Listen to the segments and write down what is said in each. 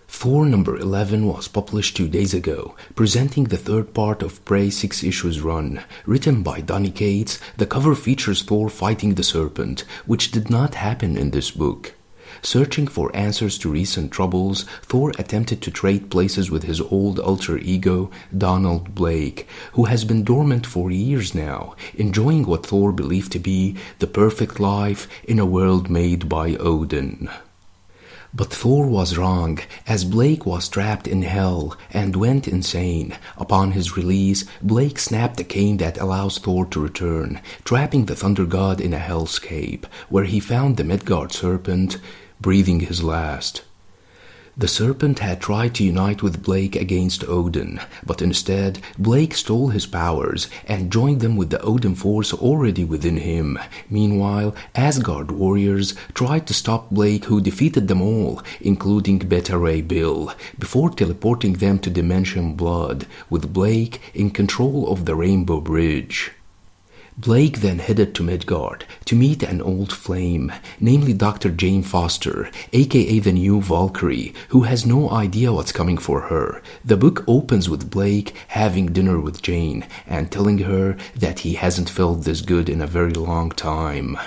Thor number 11 was published 2 days ago, presenting the third part of Prey's 6 issues run. Written by Donny Cates, the cover features Thor fighting the serpent, which did not happen in this book. Searching for answers to recent troubles, Thor attempted to trade places with his old alter ego, Donald Blake, who has been dormant for years now, enjoying what Thor believed to be the perfect life in a world made by Odin. But Thor was wrong, as Blake was trapped in hell and went insane. Upon his release, Blake snapped the cane that allows Thor to return, trapping the Thunder God in a hellscape, where he found the Midgard serpent, breathing his last. The serpent had tried to unite with Blake against Odin, but instead Blake stole his powers and joined them with the Odin force already within him. Meanwhile, Asgard warriors tried to stop Blake, who defeated them all, including Beta Ray Bill, before teleporting them to Dimension Blood, with Blake in control of the Rainbow Bridge. Blake then headed to Midgard to meet an old flame, namely Dr. Jane Foster, aka the new Valkyrie, who has no idea what's coming for her. The book opens with Blake having dinner with Jane and telling her that he hasn't felt this good in a very long time.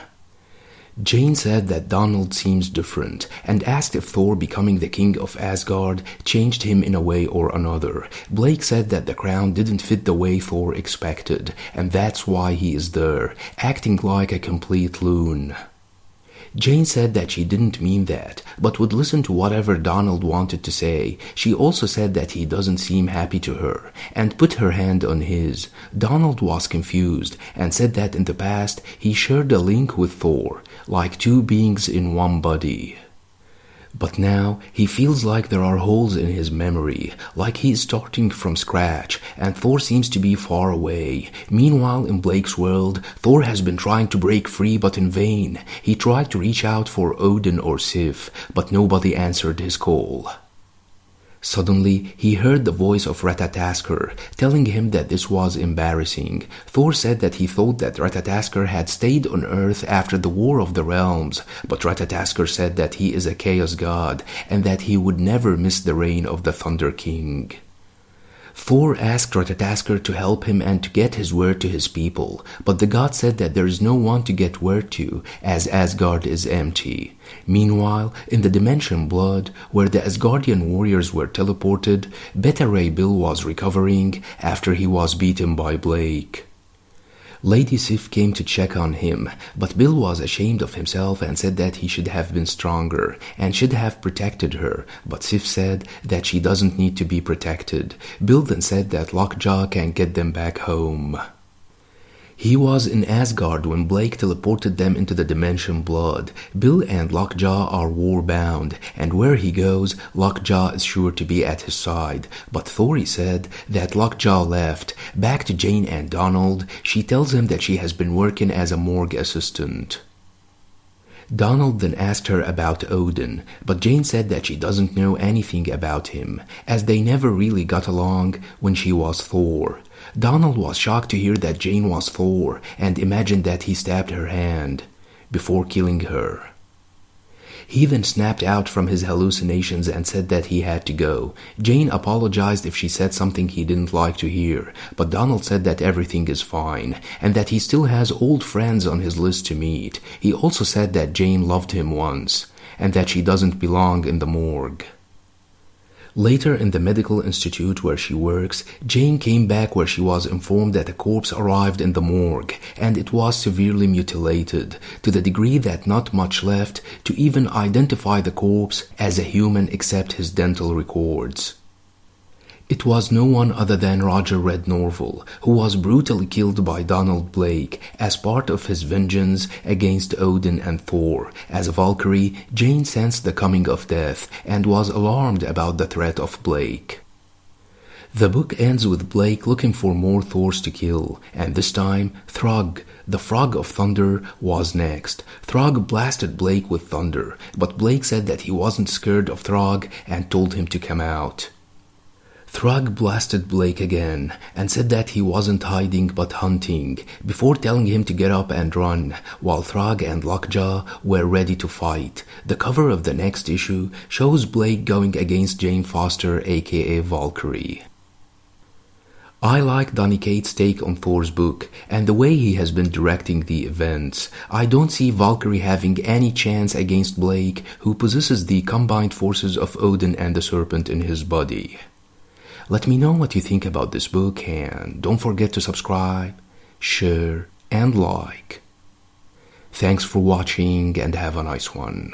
Jane said that Donald seems different and asked if Thor becoming the king of Asgard changed him in a way or another. Blake said that the crown didn't fit the way Thor expected, and that's why he is there, acting like a complete loon. Jane said that she didn't mean that, but would listen to whatever Donald wanted to say. She also said that he doesn't seem happy to her, and put her hand on his. Donald was confused, and said that in the past he shared a link with Thor, like two beings in one body. But now he feels like there are holes in his memory, like he is starting from scratch, and Thor seems to be far away. Meanwhile, in Blake's world, Thor has been trying to break free, but in vain. He tried to reach out for Odin or Sif, but nobody answered his call. Suddenly, he heard the voice of Ratatoskr, telling him that this was embarrassing. Thor said that he thought that Ratatoskr had stayed on Earth after the War of the Realms, but Ratatoskr said that he is a chaos god, and that he would never miss the reign of the Thunder King. Thor asked Ratatoskr to help him and to get his word to his people, but the god said that there is no one to get word to, as Asgard is empty. Meanwhile, in the Dimension Blood, where the Asgardian warriors were teleported, Beta Ray Bill was recovering after he was beaten by Blake. Lady Sif came to check on him, but Bill was ashamed of himself and said that he should have been stronger and should have protected her, but Sif said that she doesn't need to be protected. Bill then said that Lockjaw can get them back home. He was in Asgard when Blake teleported them into the Dimension Blood. Bill and Lockjaw are war-bound, and where he goes, Lockjaw is sure to be at his side. But Thor said that Lockjaw left. Back to Jane and Donald, she tells him that she has been working as a morgue assistant. Donald then asked her about Odin, but Jane said that she doesn't know anything about him, as they never really got along when she was Thor. Donald was shocked to hear that Jane was Thor and imagined that he stabbed her hand before killing her. He then snapped out from his hallucinations and said that he had to go. Jane apologized if she said something he didn't like to hear, but Donald said that everything is fine and that he still has old friends on his list to meet. He also said that Jane loved him once and that she doesn't belong in the morgue. Later, in the medical institute where she works, Jane came back where she was informed that a corpse arrived in the morgue, and it was severely mutilated, to the degree that not much left to even identify the corpse as a human except his dental records. It was no one other than Roger Red Norvell, who was brutally killed by Donald Blake as part of his vengeance against Odin and Thor. As a Valkyrie, Jane sensed the coming of death and was alarmed about the threat of Blake. The book ends with Blake looking for more Thors to kill, and this time, Throg, the Frog of Thunder, was next. Throg blasted Blake with thunder, but Blake said that he wasn't scared of Throg and told him to come out. Throg blasted Blake again and said that he wasn't hiding but hunting, before telling him to get up and run, while Throg and Lockjaw were ready to fight. The cover of the next issue shows Blake going against Jane Foster, aka Valkyrie. I like Donny Cates' take on Thor's book and the way he has been directing the events. I don't see Valkyrie having any chance against Blake, who possesses the combined forces of Odin and the Serpent in his body. Let me know what you think about this book, and don't forget to subscribe, share, and like. Thanks for watching and have a nice one.